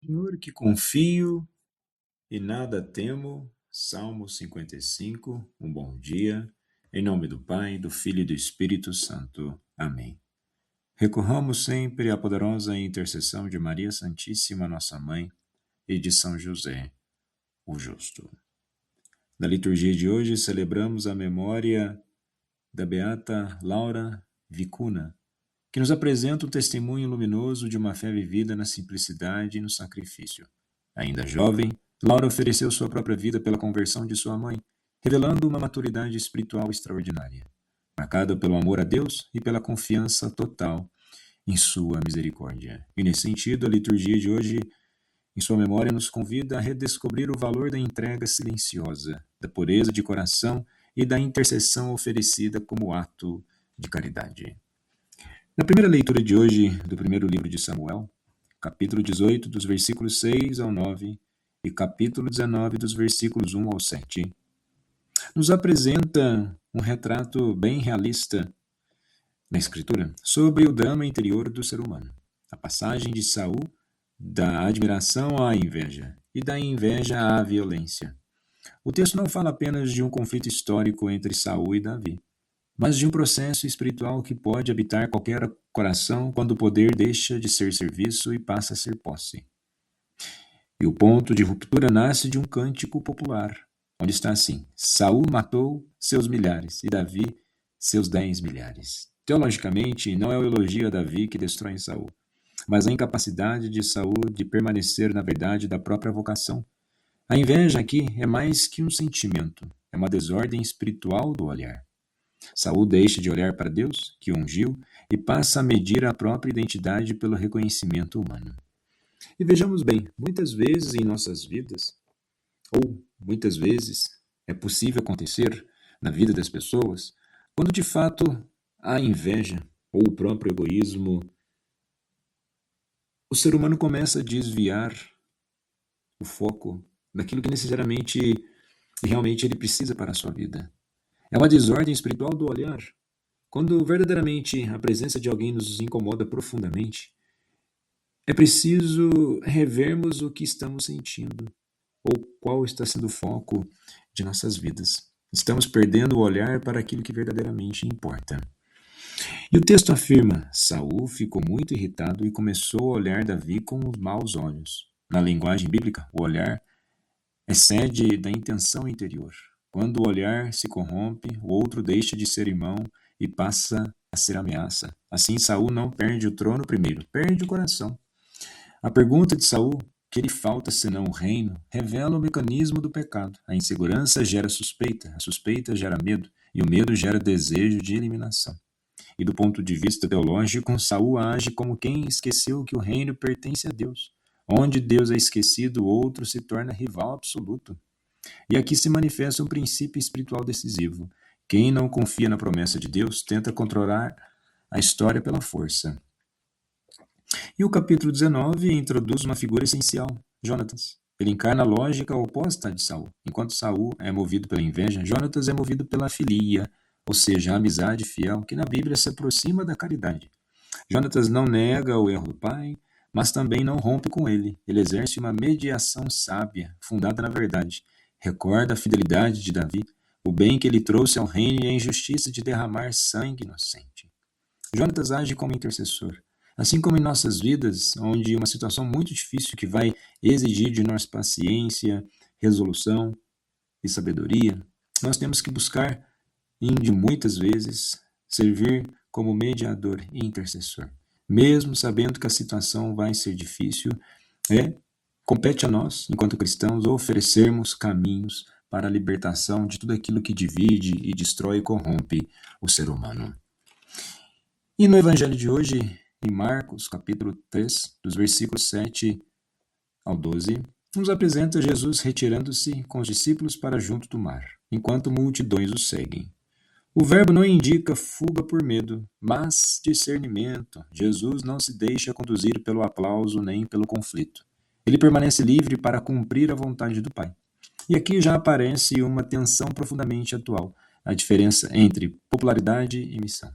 Senhor que confio e nada temo. Salmo 55. Um bom dia. Em nome do Pai, do Filho e do Espírito Santo. Amém. Recorramos sempre à poderosa intercessão de Maria Santíssima, nossa Mãe, e de São José, o Justo. Na liturgia de hoje celebramos a memória da beata Laura Vicuna, que nos apresenta o testemunho luminoso de uma fé vivida na simplicidade e no sacrifício. Ainda jovem, Laura ofereceu sua própria vida pela conversão de sua mãe, revelando uma maturidade espiritual extraordinária, marcada pelo amor a Deus e pela confiança total em sua misericórdia. E nesse sentido, a liturgia de hoje, em sua memória, nos convida a redescobrir o valor da entrega silenciosa, da pureza de coração e da intercessão oferecida como ato de caridade. Na primeira leitura de hoje do primeiro livro de Samuel, capítulo 18, dos versículos 6 ao 9 e capítulo 19, dos versículos 1 ao 7, nos apresenta um retrato bem realista na Escritura sobre o drama interior do ser humano. A passagem de Saul da admiração à inveja e da inveja à violência. O texto não fala apenas de um conflito histórico entre Saul e Davi, mas de um processo espiritual que pode habitar qualquer coração quando o poder deixa de ser serviço e passa a ser posse. E o ponto de ruptura nasce de um cântico popular, onde está assim: Saul matou seus milhares e Davi seus 10 milhares. Teologicamente, não é o elogio a Davi que destrói Saul, mas a incapacidade de Saul de permanecer na verdade da própria vocação. A inveja aqui é mais que um sentimento, é uma desordem espiritual do olhar. Saul deixa de olhar para Deus, que o ungiu, e passa a medir a própria identidade pelo reconhecimento humano. E vejamos bem, muitas vezes em nossas vidas, ou muitas vezes é possível acontecer na vida das pessoas, quando de fato a inveja ou o próprio egoísmo, o ser humano começa a desviar o foco daquilo que necessariamente e realmente ele precisa para a sua vida. É uma desordem espiritual do olhar. Quando verdadeiramente a presença de alguém nos incomoda profundamente, é preciso revermos o que estamos sentindo, ou qual está sendo o foco de nossas vidas. Estamos perdendo o olhar para aquilo que verdadeiramente importa. E o texto afirma: Saul ficou muito irritado e começou a olhar Davi com os maus olhos. Na linguagem bíblica, o olhar é sede da intenção interior. Quando o olhar se corrompe, o outro deixa de ser irmão e passa a ser ameaça. Assim, Saul não perde o trono primeiro, perde o coração. A pergunta de Saul, que lhe falta senão o reino, revela o mecanismo do pecado. A insegurança gera suspeita, a suspeita gera medo, e o medo gera desejo de eliminação. E do ponto de vista teológico, Saul age como quem esqueceu que o reino pertence a Deus. Onde Deus é esquecido, o outro se torna rival absoluto. E aqui se manifesta um princípio espiritual decisivo. Quem não confia na promessa de Deus tenta controlar a história pela força. E o capítulo 19 introduz uma figura essencial, Jonatas. Ele encarna a lógica oposta de Saul. Enquanto Saul é movido pela inveja, Jonatas é movido pela filia, ou seja, a amizade fiel, que na Bíblia se aproxima da caridade. Jonatas não nega o erro do pai, mas também não rompe com ele. Ele exerce uma mediação sábia, fundada na verdade. Recorda a fidelidade de Davi, o bem que ele trouxe ao reino e a injustiça de derramar sangue inocente. Jonatas age como intercessor. Assim como em nossas vidas, onde uma situação muito difícil que vai exigir de nós paciência, resolução e sabedoria, nós temos que buscar e de muitas vezes servir como mediador e intercessor. Mesmo sabendo que a situação vai ser difícil, compete a nós, enquanto cristãos, oferecermos caminhos para a libertação de tudo aquilo que divide e destrói e corrompe o ser humano. E no Evangelho de hoje, em Marcos, capítulo 3, dos versículos 7 ao 12, nos apresenta Jesus retirando-se com os discípulos para junto do mar, enquanto multidões o seguem. O verbo não indica fuga por medo, mas discernimento. Jesus não se deixa conduzir pelo aplauso nem pelo conflito. Ele permanece livre para cumprir a vontade do Pai. E aqui já aparece uma tensão profundamente atual, a diferença entre popularidade e missão.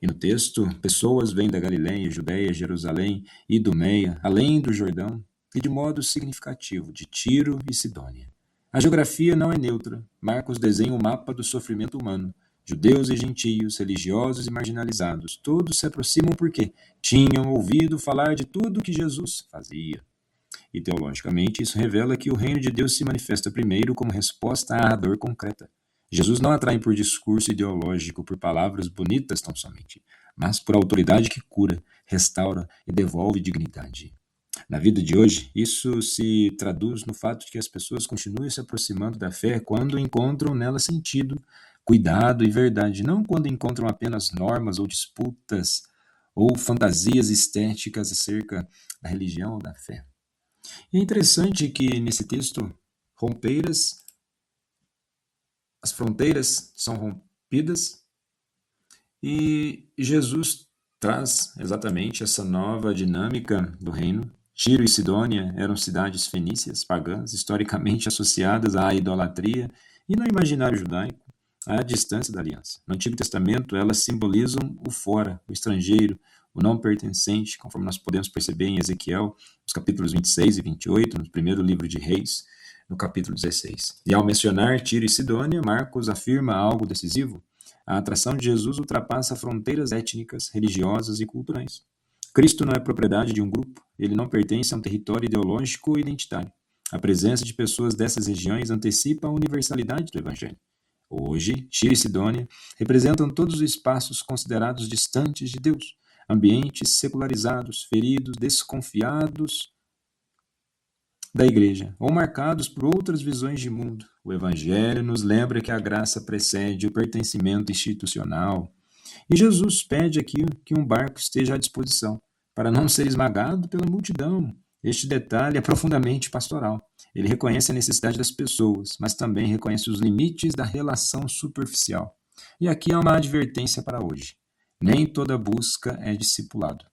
E no texto, pessoas vêm da Galiléia, Judéia, Jerusalém, Idumeia, além do Jordão, e de modo significativo de Tiro e Sidônia. A geografia não é neutra. Marcos desenha o mapa do sofrimento humano. Judeus e gentios, religiosos e marginalizados, todos se aproximam porque tinham ouvido falar de tudo que Jesus fazia. E teologicamente, isso revela que o reino de Deus se manifesta primeiro como resposta à dor concreta. Jesus não atrai por discurso ideológico, por palavras bonitas tão somente, mas por autoridade que cura, restaura e devolve dignidade. Na vida de hoje, isso se traduz no fato de que as pessoas continuem se aproximando da fé quando encontram nela sentido, cuidado e verdade, não quando encontram apenas normas ou disputas ou fantasias estéticas acerca da religião ou da fé. E é interessante que nesse texto, rompeiras, as fronteiras são rompidas e Jesus traz exatamente essa nova dinâmica do reino. Tiro e Sidônia eram cidades fenícias, pagãs, historicamente associadas à idolatria e no imaginário judaico, à distância da aliança. No Antigo Testamento, elas simbolizam o fora, o estrangeiro, o não pertencente, conforme nós podemos perceber em Ezequiel, nos capítulos 26 e 28, no primeiro livro de Reis, no capítulo 16. E ao mencionar Tiro e Sidônia, Marcos afirma algo decisivo. A atração de Jesus ultrapassa fronteiras étnicas, religiosas e culturais. Cristo não é propriedade de um grupo, ele não pertence a um território ideológico ou identitário. A presença de pessoas dessas regiões antecipa a universalidade do Evangelho. Hoje, Tiro e Sidônia representam todos os espaços considerados distantes de Deus, ambientes secularizados, feridos, desconfiados da igreja, ou marcados por outras visões de mundo. O Evangelho nos lembra que a graça precede o pertencimento institucional. E Jesus pede aqui que um barco esteja à disposição, para não ser esmagado pela multidão. Este detalhe é profundamente pastoral. Ele reconhece a necessidade das pessoas, mas também reconhece os limites da relação superficial. E aqui há uma advertência para hoje. Nem toda busca é discipulado.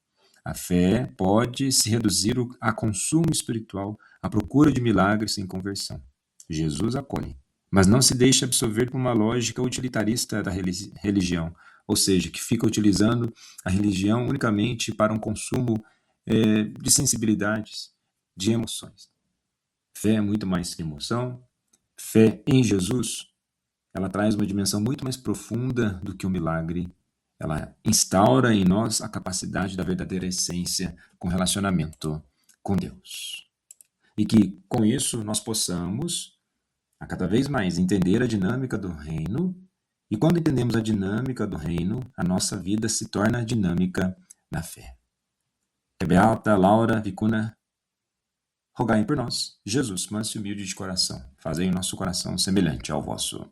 A fé pode se reduzir a consumo espiritual, à procura de milagres sem conversão. Jesus acolhe, mas não se deixa absorver por uma lógica utilitarista da religião, ou seja, que fica utilizando a religião unicamente para um consumo de sensibilidades, de emoções. Fé é muito mais que emoção. Fé em Jesus, ela traz uma dimensão muito mais profunda do que o milagre. Ela instaura em nós a capacidade da verdadeira essência com relacionamento com Deus. E que, com isso, nós possamos, a cada vez mais, entender a dinâmica do reino. E quando entendemos a dinâmica do reino, a nossa vida se torna dinâmica na fé. Beata, Laura, Vicuna, rogai por nós, Jesus, manso e humilde de coração, fazei o nosso coração semelhante ao vosso.